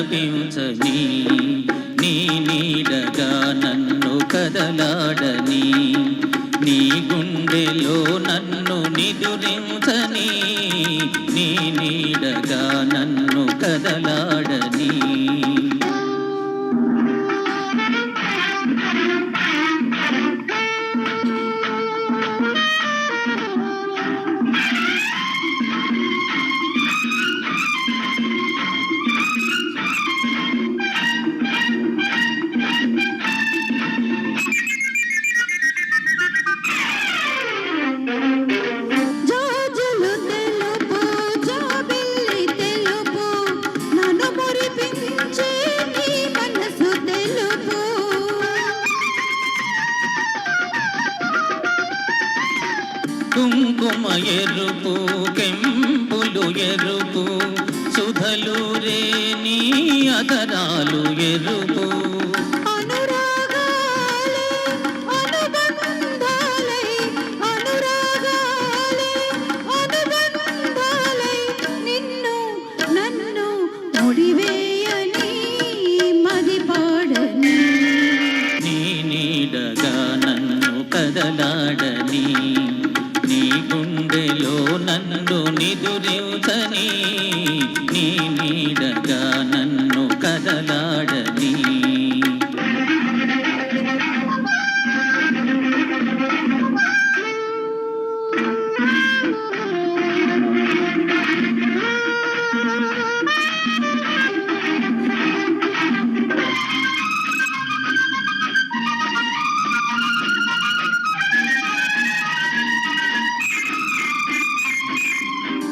పులకించని నీ నీడగా నన్ను కదలాడని నీ గుండెలో నన్ను నిదురించని నీ నీడగా నన్ను కదలాడని కుంకుమ ఎరుపు కెంపులు ఎరుపు సుధలురే నీ అదరాలు ఎరుపు నీ నీడగా నన్ను కదలాడని నీ గుండెలో నన్ను నిదురించని నీ నీడగా నన్ను కదలాడని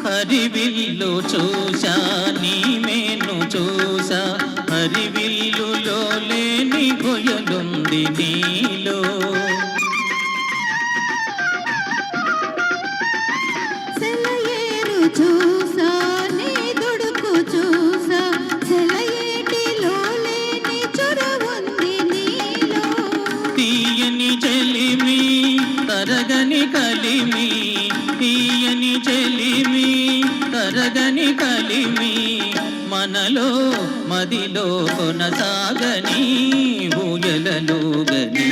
హరివిల్లు చూసా నీ మేను చూసా హరివిల్లులో లేని కొయలుంది నీలో సెలయేరు చూసా నీ దుడుకు చూసా సెలయేటిలో లేని చొరవుంది నీలో తీయని చెలిమి తరగని కలిమి తీయని చెలిమి తరగని కలిమి మనలో మదిలో కొనసాగని ఊయలలోగని